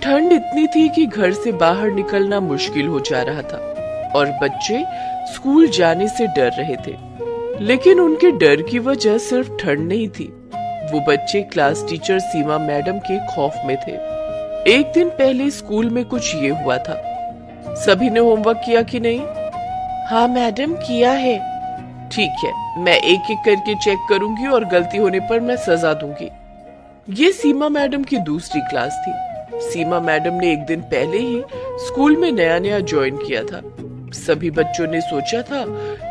ठंड इतनी थी कि घर से बाहर निकलना मुश्किल हो जा रहा था और बच्चे स्कूल जाने से डर रहे थे। लेकिन उनके डर की वजह सिर्फ ठंड नहीं थी, वो बच्चे क्लास टीचर सीमा मैडम के खौफ में थे। एक दिन पहले स्कूल में कुछ ये हुआ था। सभी ने होमवर्क किया कि नहीं? हाँ मैडम, किया है। ठीक है, मैं एक एक करके चेक करूंगी और गलती होने पर मैं सजा दूंगी। ये सीमा मैडम की दूसरी क्लास थी। सीमा मैडम ने एक दिन पहले ही स्कूल में नया नया ज्वाइन किया था। सभी बच्चों ने सोचा था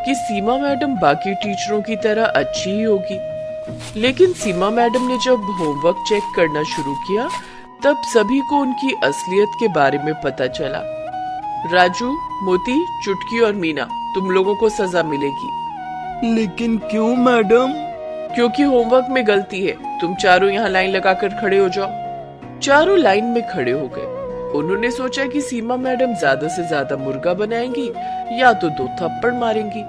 कि सीमा मैडम बाकी टीचरों की तरह अच्छी ही होगी। लेकिन सीमा मैडम ने जब होमवर्क चेक करना शुरू किया तब सभी को उनकी असलियत के बारे में पता चला। राजू, मोती, चुटकी और मीना, तुम लोगों को सजा मिलेगी। लेकिन क्यों मैडम? क्योंकि होमवर्क में गलती है। तुम चारों यहाँ लाइन लगाकर खड़े हो जाओ। चारों लाइन में खड़े हो गए। उन्होंने सोचा कि सीमा मैडम ज्यादा से ज्यादा मुर्गा बनाएंगी या तो 2 थप्पड़ मारेंगी।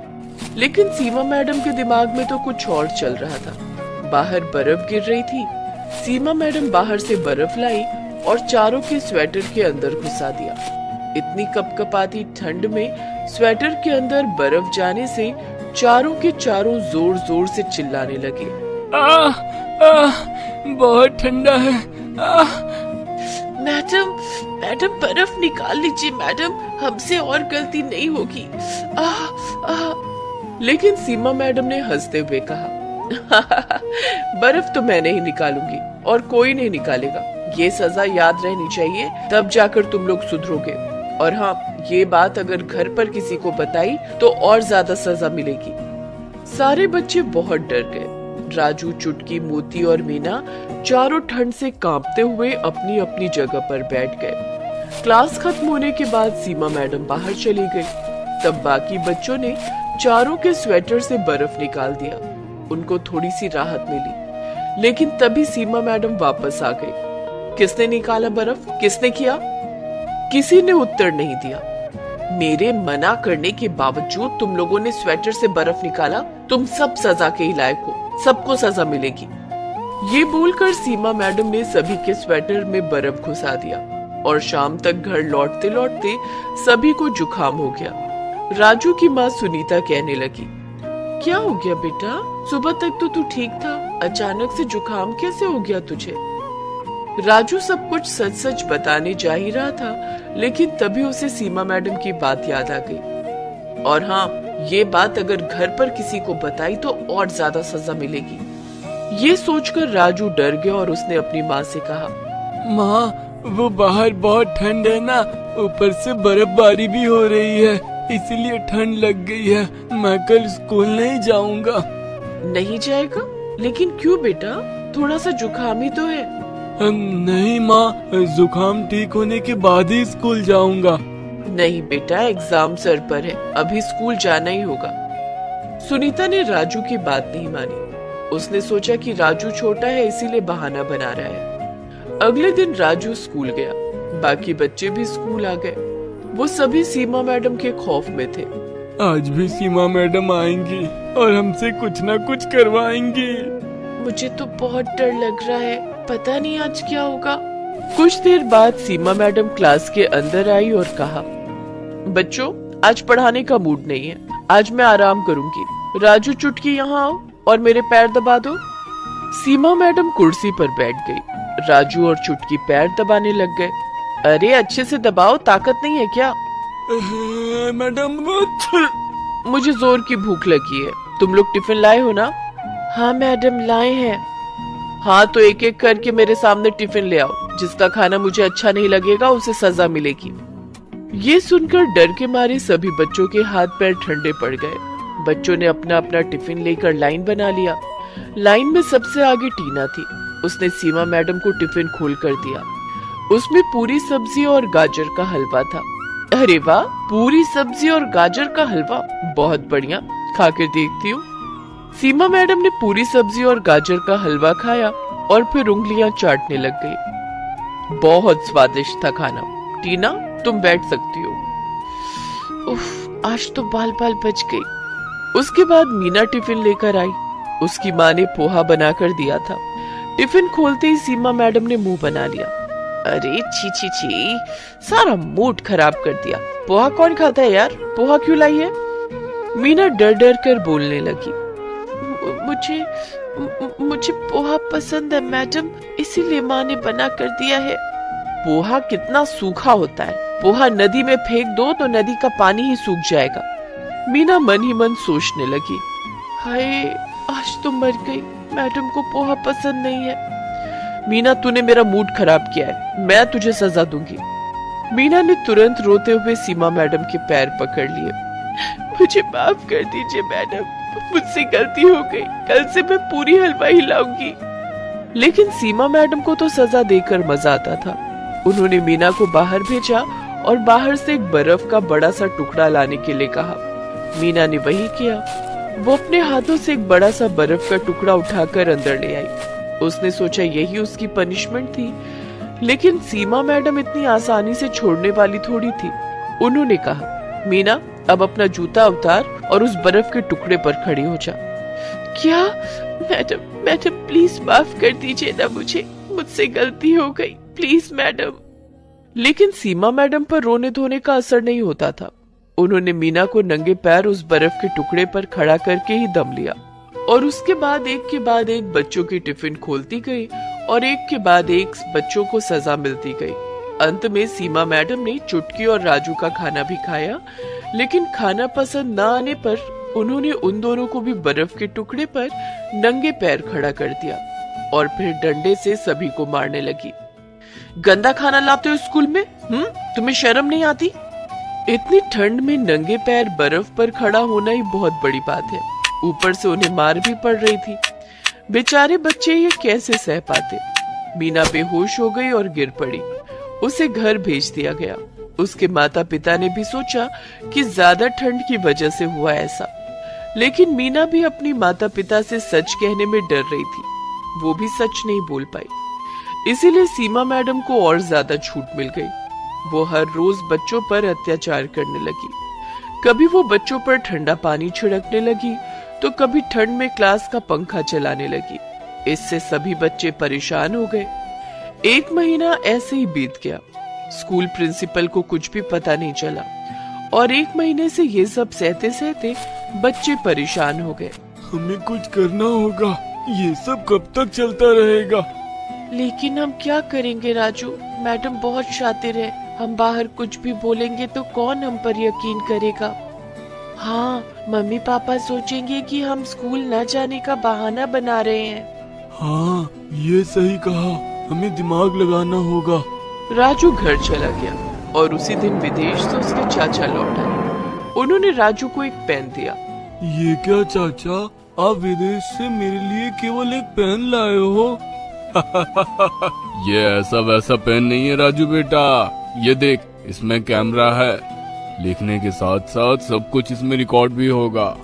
लेकिन सीमा मैडम के दिमाग में तो कुछ और चल रहा था। बाहर बर्फ गिर रही थी। सीमा मैडम बाहर से बर्फ लाई और चारों के स्वेटर के अंदर घुसा दिया। इतनी कपकपाती ठंड में स्वेटर के अंदर बर्फ जाने से चारों के चारों जोर जोर से चिल्लाने लगे। बहुत ठंडा है। मैडम, मैडम बर्फ निकाल लीजिए मैडम, हमसे और गलती नहीं होगी। लेकिन सीमा मैडम ने हंसते हुए कहा, बर्फ तो मैं नहीं निकालूंगी और कोई नहीं निकालेगा। ये सजा याद रहनी चाहिए, तब जाकर तुम लोग सुधरोगे। और हाँ, ये बात अगर घर पर किसी को बताई तो और ज्यादा सजा मिलेगी। सारे बच्चे बहुत डर गए। राजू, चुटकी, मोती और मीना चारों ठंड से कांपते हुए अपनी अपनी जगह पर बैठ गए। क्लास खत्म होने के बाद सीमा मैडम बाहर चली गई। तब बाकी बच्चों ने चारों के स्वेटर से बर्फ निकाल दिया। उनको थोड़ी सी राहत मिली। लेकिन तभी सीमा मैडम वापस आ गई। किसने निकाला बर्फ? किसने किया? किसी ने उत्तर नहीं दिया। मेरे मना करने के बावजूद तुम लोगों ने स्वेटर से बर्फ निकाला। तुम सब सजा के ही लायक हो, सबको सजा मिलेगी। ये बोलकर सीमा मैडम ने सभी के स्वेटर में बर्फ घुसा दिया और शाम तक घर लौटते लौटते सभी को जुकाम हो गया। राजू की माँ सुनीता कहने लगी, क्या हो गया बेटा? सुबह तक तो तू ठीक था, अचानक से जुकाम कैसे हो गया तुझे? राजू सब कुछ सच सच बताने जा ही रहा था, लेकिन तभी उसे सीमा मैडम की बात याद आ गई। और हाँ, ये बात अगर घर पर किसी को बताई तो और ज्यादा सजा मिलेगी। ये सोचकर राजू डर गया और उसने अपनी माँ से कहा, माँ, वो बाहर बहुत ठंड है ना, ऊपर से बर्फबारी भी हो रही है, इसलिए ठंड लग गई है। मैं कल स्कूल नहीं जाऊंगा। नहीं जाएगा? लेकिन क्यों बेटा? थोड़ा सा जुकाम ही तो है। नहीं माँ, जुकाम ठीक होने के बाद ही स्कूल जाऊंगा। नहीं बेटा, एग्जाम सर पर है, अभी स्कूल जाना ही होगा। सुनीता ने राजू की बात नहीं मानी। उसने सोचा कि राजू छोटा है इसीलिए बहाना बना रहा है। अगले दिन राजू स्कूल गया। बाकी बच्चे भी स्कूल आ गए। वो सभी सीमा मैडम के खौफ में थे। आज भी सीमा मैडम आएंगी और हमसे कुछ ना कुछ करवाएंगी। मुझे तो बहुत डर लग रहा है, पता नहीं आज क्या होगा। कुछ देर बाद सीमा मैडम क्लास के अंदर आई और कहा, बच्चों, आज पढ़ाने का मूड नहीं है, आज मैं आराम करूंगी। राजू, चुटकी यहाँ आओ और मेरे पैर दबा दो। सीमा मैडम कुर्सी पर बैठ गई। राजू और चुटकी पैर दबाने लग गए। अरे अच्छे से दबाओ, ताकत नहीं है क्या? मैडम, मुझे जोर की भूख लगी है। तुम लोग टिफिन लाए हो ना? हाँ मैडम, लाए हैं। हाँ तो एक एक करके मेरे सामने टिफिन ले आओ। जिसका खाना मुझे अच्छा नहीं लगेगा उसे सजा मिलेगी। ये सुनकर डर के मारे सभी बच्चों के हाथ पैर ठंडे पड़ गए। बच्चों ने अपना अपना टिफिन लेकर लाइन बना लिया। लाइन में सबसे आगे टीना थी। उसने सीमा मैडम को टिफिन खोल कर दिया। उसमें पूरी सब्जी और गाजर का हलवा था। अरे वाह, पूरी सब्जी और गाजर का हलवा, बहुत बढ़िया, खा कर देखती हूँ। सीमा मैडम ने पूरी सब्जी और गाजर का हलवा खाया और फिर उंगलियां चाटने लग गई। बहुत स्वादिष्ट था खाना। टीना, तुम बैठ सकती हो। उफ, आज तो बाल बाल बच गई। उसके बाद मीना टिफिन लेकर आई। उसकी माँ ने पोहा बनाकर दिया था। टिफिन खोलते ही सीमा मैडम ने मुंह बना लिया। अरे छी छी छी, सारा मूड खराब कर दिया। पोहा कौन खाता है यार? पोहा क्यों लाई है? मीना डर डर कर बोलने लगी। मुझे पोहा पसंद है मैडम, इसीलिए माँ ने बना कर दिया है। पोहा कितना सूखा होता है, पोहा नदी में फेंक दो तो नदी का पानी ही सूख जाएगा। मीना मन ही मन सोचने लगी, हाय आज तो मर गई, मैडम को पोहा पसंद नहीं है। मीना तूने मेरा मूड खराब किया है, मैं तुझे सजा दूंगी। मीना ने तुरंत रोते हुए सीमा मैडम के पैर पकड़ लिए। मुझे माफ कर दीजिए मैडम, मुझसे गलती हो गई, कल से मैं पूरी हलवाई लाऊंगी। लेकिन सीमा मैडम को तो सजा देकर मजा आता था। उन्होंने मीना को बाहर भेजा और बाहर से एक बर्फ का बड़ा सा टुकड़ा लाने के लिए कहा। मीना ने वही किया। वो अपने हाथों से एक बड़ा सा बर्फ का टुकड़ा उठाकर अंदर ले आई। उसने सोचा यही उसकी पनिशमेंट थी, लेकिन सीमा मैडम इतनी आसानी से छोड़ने वाली थोड़ी थी। उन्होंने कहा, मीना अब अपना जूता उतार और उस बर्फ के टुकड़े पर खड़ी हो जा। क्या? मैडम प्लीज माफ कर दीजिए ना मुझसे गलती हो गई, प्लीज मैडम। लेकिन सीमा मैडम पर रोने धोने का असर नहीं होता था। उन्होंने मीना को नंगे पैर उस बर्फ के टुकड़े पर खड़ा करके ही दम लिया और उसके बाद एक के बाद एक बच्चों की टिफिन खोलती गई और एक के बाद एक बच्चों को सजा मिलती गई। अंत में सीमा मैडम ने चुटकी और राजू का खाना भी खाया, लेकिन खाना पसंद न आने पर उन्होंने उन दोनों को भी बर्फ के टुकड़े पर नंगे पैर खड़ा कर दिया और फिर डंडे से सभी को मारने लगी। गंदा खाना लाते हो स्कूल में? तुम्हें शर्म नहीं आती? इतनी ठंड में नंगे पैर बर्फ पर खड़ा होना ही बहुत बड़ी बात है। ऊपर से उन्हें मार भी पड़ रही थी। बेचारे बच्चे ये कैसे सह पाते। मीना बेहोश हो गई और गिर पड़ी। उसे घर भेज दिया गया। उसके माता पिता ने भी सोचा कि ज्यादा ठंड की वजह से हुआ ऐसा, लेकिन मीना भी अपनी माता पिता से सच कहने में डर रही थी। वो भी सच नहीं बोल पाई, इसीलिए सीमा मैडम को और ज्यादा छूट मिल गई। वो हर रोज बच्चों पर अत्याचार करने लगी। कभी वो बच्चों पर ठंडा पानी छिड़कने लगी तो कभी ठंड में क्लास का पंखा चलाने लगी। इससे सभी बच्चे परेशान हो गए। 1 महीना ऐसे ही बीत गया। स्कूल प्रिंसिपल को कुछ भी पता नहीं चला और 1 महीने से ये सब सहते सहते बच्चे परेशान हो गए। हमें कुछ करना होगा, ये सब कब तक चलता रहेगा? लेकिन हम क्या करेंगे राजू, मैडम बहुत शातिर है। हम बाहर कुछ भी बोलेंगे तो कौन हम पर यकीन करेगा? हाँ, मम्मी पापा सोचेंगे कि हम स्कूल न जाने का बहाना बना रहे हैं। हाँ, ये सही कहा, हमें दिमाग लगाना होगा। राजू घर चला गया और उसी दिन विदेश से उसके चाचा लौट आए। उन्होंने राजू को एक पेन दिया। ये क्या चाचा, आप विदेश से मेरे लिए केवल एक पेन लाए हो? ये ऐसा वैसा पेन नहीं है राजू बेटा, ये देख, इसमें कैमरा है, लिखने के साथ साथ सब कुछ इसमें रिकॉर्ड भी होगा।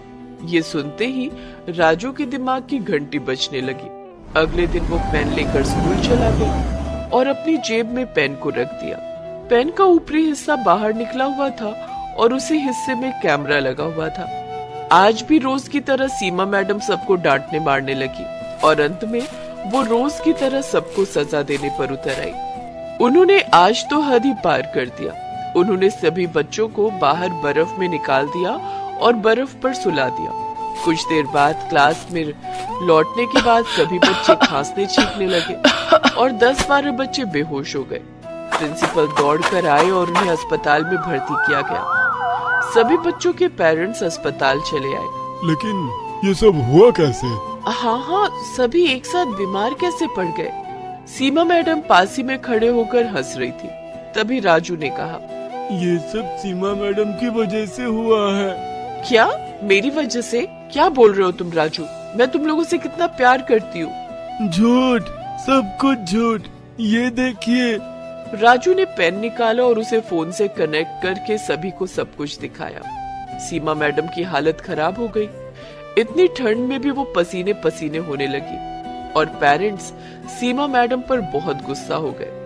ये सुनते ही राजू के दिमाग की घंटी बजने लगी। अगले दिन वो पेन लेकर स्कूल चला गया और अपनी जेब में पेन को रख दिया। पेन का ऊपरी हिस्सा बाहर निकला हुआ था और उसी हिस्से में कैमरा लगा हुआ था। आज भी रोज की तरह सीमा मैडम सबको डांटने मारने लगी और अंत में वो रोज की तरह सबको सजा देने पर उतर आई। उन्होंने आज तो हद ही पार कर दिया। उन्होंने सभी बच्चों को बाहर बर्फ में निकाल दिया और बर्फ पर सुला दिया। कुछ देर बाद क्लास में लौटने के बाद सभी बच्चे खांसने छींकने लगे और 10-12 बच्चे बेहोश हो गए। प्रिंसिपल दौड़कर आए और उन्हें अस्पताल में भर्ती किया गया। सभी बच्चों के पेरेंट्स अस्पताल चले आए। लेकिन ये सब हुआ कैसे? हाँ, सभी एक साथ बीमार कैसे पड़ गए? सीमा मैडम पास ही में खड़े होकर हंस रही थी। तभी राजू ने कहा, ये सब सीमा मैडम की वजह से हुआ है। क्या? मेरी वजह से? क्या बोल रहे हो तुम राजू? मैं तुम लोगों से कितना प्यार करती हूँ। झूठ, सब कुछ झूठ। ये देखिए। राजू ने पेन निकाला और उसे फोन से कनेक्ट करके सभी को सब कुछ दिखाया। सीमा मैडम की हालत खराब हो गई। इतनी ठंड में भी वो पसीने पसीने होने लगी और पेरेंट्स सीमा मैडम पर बहुत गुस्सा हो गए।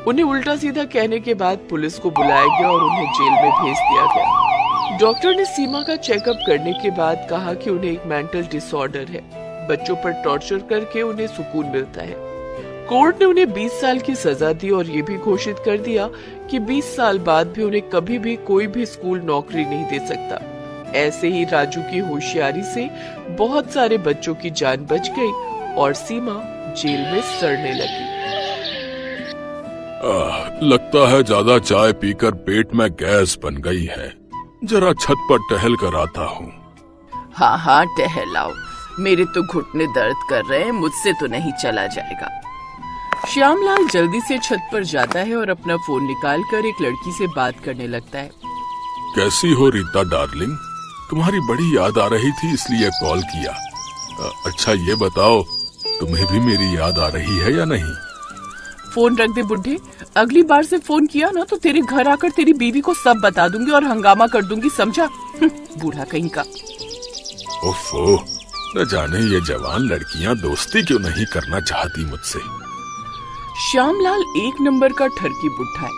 उन्हें उल्टा सीधा कहने के बाद पुलिस को बुलाया गया और उन्हें जेल में भेज दिया गया। डॉक्टर ने सीमा का चेकअप करने के बाद कहा कि उन्हें एक मेंटल डिसऑर्डर है। बच्चों पर टॉर्चर करके उन्हें सुकून मिलता है। कोर्ट ने उन्हें 20 साल की सजा दी और ये भी घोषित कर दिया कि 20 साल बाद भी उन्हें कभी भी कोई भी स्कूल नौकरी नहीं दे सकता। ऐसे ही राजू की होशियारी से बहुत सारे बच्चों की जान बच गई और सीमा जेल में सड़ने लगी। लगता है ज्यादा चाय पीकर पेट में गैस बन गई है। जरा छत पर टहल कर आता हूँ। हाँ हाँ टहलाओ, मेरे तो घुटने दर्द कर रहे हैं, मुझसे तो नहीं चला जाएगा। श्यामलाल जल्दी से छत पर जाता है और अपना फोन निकालकर एक लड़की से बात करने लगता है। कैसी हो रीता डार्लिंग, तुम्हारी बड़ी याद आ रही थी इसलिए कॉल किया। अच्छा ये बताओ, तुम्हें भी मेरी याद आ रही है या नहीं? फोन रख दे बुढ़े, अगली बार से फोन किया ना तो तेरे घर आकर तेरी बीवी को सब बता दूंगी और हंगामा कर दूंगी, समझा? बूढ़ा कहीं का। ओफो, न जाने ये जवान लड़कियां दोस्ती क्यों नहीं करना चाहती मुझसे। श्यामलाल एक नंबर का ठरकी बुढ़ा है।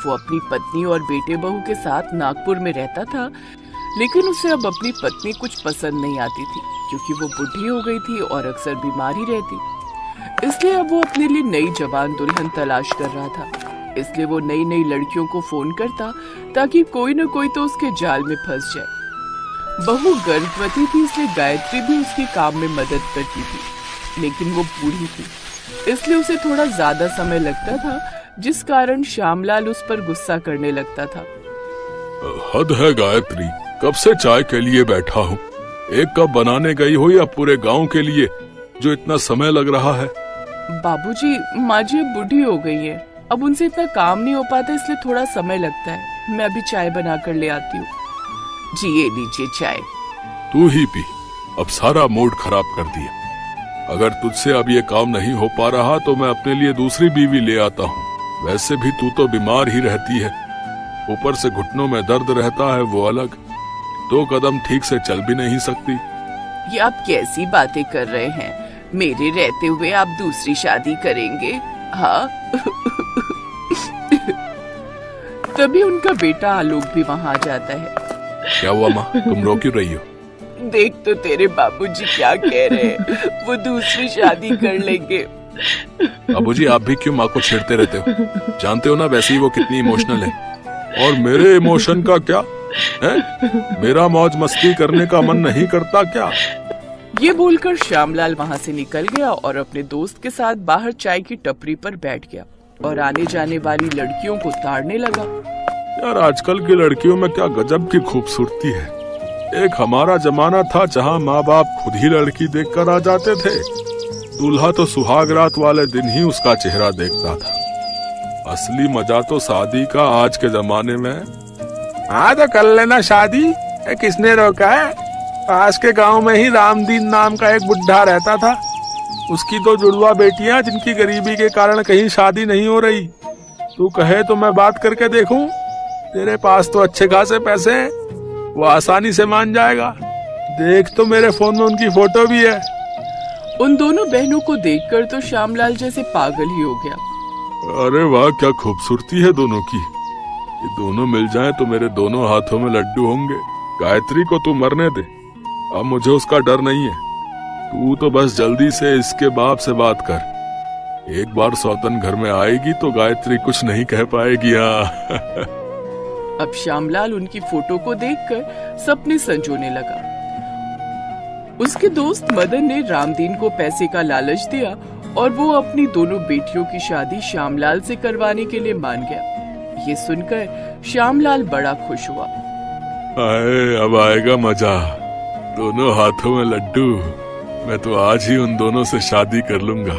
वो अपनी पत्नी और बेटे बहू के साथ नागपुर में रहता था, लेकिन उसे अब अपनी पत्नी कुछ पसंद नहीं आती थी क्योंकि वो बुढ़ी हो गई थी और अक्सर बीमार ही रहती। इसलिए अब वो अपने लिए नई जवान दुल्हन तलाश कर रहा था। इसलिए वो नई नई लड़कियों को फोन करता ताकि कोई न कोई तो उसके जाल में फंस जाए। बहू गर्भवती थी इसलिए गायत्री भी उसके काम में मदद करती थी, लेकिन वो बूढ़ी थी इसलिए उसे थोड़ा ज्यादा समय लगता था, जिस कारण श्यामलाल उस पर गुस्सा करने लगता था। हद है गायत्री, कब से चाय के लिए बैठा हूँ। एक कप बनाने गई हो या पूरे गांव के लिए जो इतना समय लग रहा है? बाबूजी, माँ जी अब बूढ़ी हो गई है, अब उनसे इतना काम नहीं हो पाता इसलिए थोड़ा समय लगता है। मैं अभी चाय बना कर ले आती हूँ। जी ये लीजिए चाय। तू ही पी, अब सारा मूड खराब कर दिया। अगर तुझसे अब ये काम नहीं हो पा रहा तो मैं अपने लिए दूसरी बीवी ले आता हूँ। वैसे भी तू तो बीमार ही रहती है, ऊपर से घुटनों में दर्द रहता है वो अलग, 2 कदम ठीक से चल भी नहीं सकती। ये आप कैसी बातें कर रहे हैं? मेरे रहते हुए आप दूसरी शादी करेंगे? हाँ। तभी उनका बेटा आलोक भी वहाँ आ जाता है। क्या हुआ माँ, तुम रो क्यों रही हो? देख तो तेरे बाबूजी क्या कह रहे हैं, वो दूसरी शादी कर लेंगे। बाबूजी आप भी क्यों माँ को छेड़ते रहते हो? जानते हो ना वैसे ही वो कितनी इमोशनल है। और मेरे इमोशन का क्या है? मेरा मौज मस्ती करने का मन नहीं करता क्या? ये बोलकर श्यामलाल वहाँ से निकल गया और अपने दोस्त के साथ बाहर चाय की टपरी पर बैठ गया और आने जाने वाली लड़कियों को ताड़ने लगा। यार आजकल की लड़कियों में क्या गजब की खूबसूरती है। एक हमारा जमाना था जहाँ माँ बाप खुद ही लड़की देखकर आ जाते थे। दूल्हा तो सुहाग रात वाले दिन ही उसका चेहरा देखता था। असली मजा तो शादी का आज के जमाने में। हाँ तो कर लेना शादी, किसने रोका है? पास के गांव में ही रामदीन नाम का एक बुढ़ा रहता था, उसकी 2 जुड़वा बेटियां जिनकी गरीबी के कारण कहीं शादी नहीं हो रही। तू कहे तो मैं बात करके देखूं? तेरे पास तो अच्छे खासे पैसे हैं, वो आसानी से मान जाएगा। देख तो मेरे फोन में उनकी फोटो भी है। उन दोनों बहनों को देखकर तो श्यामलाल जैसे पागल ही हो गया। अरे वाह क्या खूबसूरती है दोनों की। ये दोनों मिल जाएं तो मेरे दोनों हाथों में लड्डू होंगे। गायत्री को तू मरने दे, अब मुझे उसका डर नहीं है। तू तो बस जल्दी से इसके बाप से बात कर। एक बार सौतन घर में आएगी तो गायत्री कुछ नहीं कह पाएगी। हाँ। अब श्यामलाल उनकी फोटो को देखकर सपने संजोने लगा। उसके दोस्त मदन ने रामदीन को पैसे का लालच दिया और वो अपनी दोनों बेटियों की शादी श्यामलाल से करवाने के लिए मान गया। ये सुनकर श्यामलाल बड़ा खुश हुआ। आए, अब आएगा मजा, दोनों हाथों में लड्डू। मैं तो आज ही उन दोनों से शादी कर लूंगा।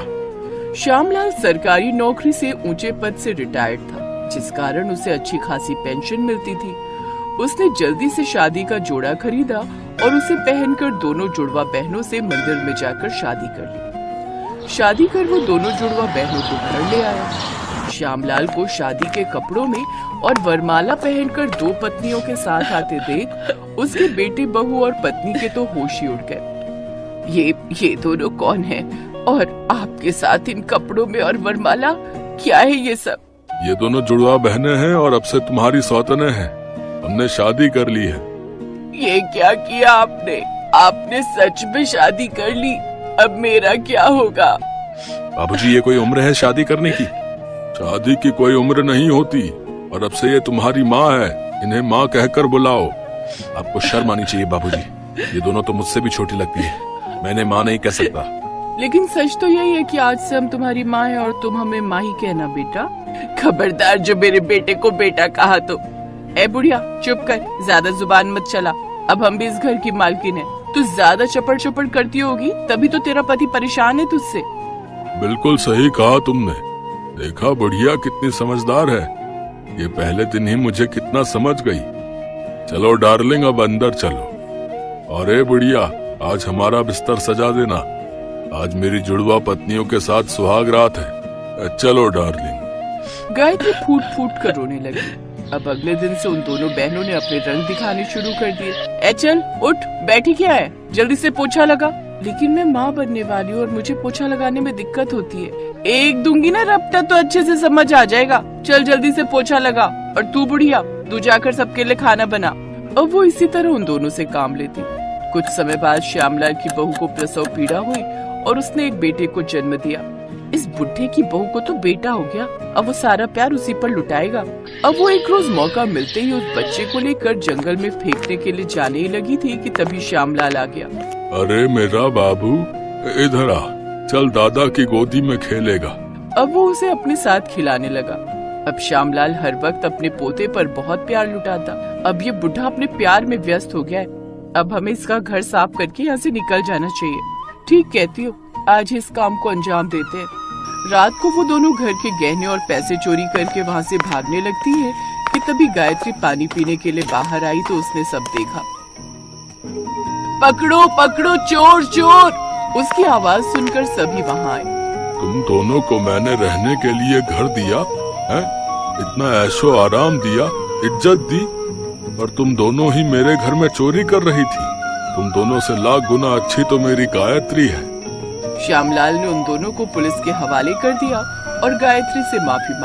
श्यामलाल सरकारी नौकरी से ऊंचे पद से रिटायर्ड था, जिस कारण उसे अच्छी खासी पेंशन मिलती थी। उसने जल्दी से शादी का जोड़ा खरीदा और उसे पहनकर दोनों जुड़वा बहनों से मंदिर में जाकर शादी कर ली। शादी कर वो दोनों जुड़वा बहनों को घर ले आया। श्यामलाल को शादी के कपड़ों में और वरमाला पहनकर 2 पत्नियों के साथ आते देख उसके बेटे बहू और पत्नी के तो होश ही उड़ गए। ये दोनों कौन हैं? और आपके साथ इन कपड़ों में और वरमाला, क्या है ये सब? ये दोनों जुड़वा बहनें हैं और अब से तुम्हारी सौतनें हैं। हमने शादी कर ली है। ये क्या किया आपने? आपने सच में शादी कर ली, अब मेरा क्या होगा? बाबूजी, ये कोई उम्र है शादी करने की? शादी की कोई उम्र नहीं होती, और अब से ये तुम्हारी माँ है, इन्हें माँ कहकर बुलाओ। आपको शर्म आनी चाहिए बाबूजी, ये दोनों तो मुझसे भी छोटी लगती है, मैंने माँ नहीं कह सकता। लेकिन सच तो यही है कि आज से हम तुम्हारी माँ है और तुम हमें माँ ही कहना बेटा। खबरदार जो मेरे बेटे को बेटा कहा तो। ए बुढ़िया चुप कर, ज्यादा जुबान मत चला, अब हम भी इस घर की मालकिन है। तू ज्यादा चपड़ चपड़ करती होगी तभी तो तेरा पति परेशान है तुझसे। बिल्कुल सही कहा तुमने, देखा बुढ़िया कितनी समझदार है, ये पहले दिन ही मुझे कितना समझ गई। चलो डार्लिंग, अब अंदर चलो। अरे बुढ़िया, आज हमारा बिस्तर सजा देना, आज मेरी जुड़वा पत्नियों के साथ सुहाग रात है। चलो डार्लिंग। गायत्री फूट फूट कर रोने लगी। अब अगले दिन से उन दोनों बहनों ने अपने रंग दिखाने शुरू कर दिए। ए चल उठ, बैठी क्या है, जल्दी से पोछा लगा। लेकिन मैं माँ बनने वाली हूँ और मुझे पोछा लगाने में दिक्कत होती है। एक दूंगी ना रपटा तो अच्छे से समझ आ जाएगा। चल जल्दी से पोछा लगा। और तू बुढ़िया, तू जाकर सबके लिए खाना बना। अब वो इसी तरह उन दोनों से काम लेती। कुछ समय बाद श्यामलाल की बहू को प्रसव पीड़ा हुई और उसने एक बेटे को जन्म दिया। इस बुढ़े की बहू को तो बेटा हो गया, अब वो सारा प्यार उसी पर लुटाएगा। अब वो एक रोज मौका मिलते ही उस बच्चे को लेकर जंगल में फेंकने के लिए जाने ही लगी थी कि तभी श्यामलाल आ गया। अरे मेरा बाबू, इधर आ, चल दादा की गोदी में खेलेगा। अब वो उसे अपने साथ खिलाने लगा। अब श्यामलाल हर वक्त अपने पोते पर बहुत प्यार लुटाता। अब ये बुढ़ा अपने प्यार में व्यस्त हो गया है। अब हमें इसका घर साफ करके यहाँ से निकल जाना चाहिए। ठीक कहती हो, आज इस काम को अंजाम देते हैं। रात को वो दोनों घर के गहने और पैसे चोरी करके वहाँ से भागने लगती है कि तभी गायत्री पानी पीने के लिए बाहर आई तो उसने सब देखा। पकड़ो पकड़ो, चोर चोर! उसकी आवाज सुनकर सभी वहाँ आए। तुम दोनों को मैंने रहने के लिए घर दिया है, इतना ऐशो आराम दिया, इज्जत दी, और तुम दोनों ही मेरे घर में चोरी कर रही थी। तुम दोनों से लाख गुना अच्छी तो मेरी गायत्री है। श्यामलाल ने उन दोनों को पुलिस के हवाले कर दिया और गायत्री से माफी मांगी।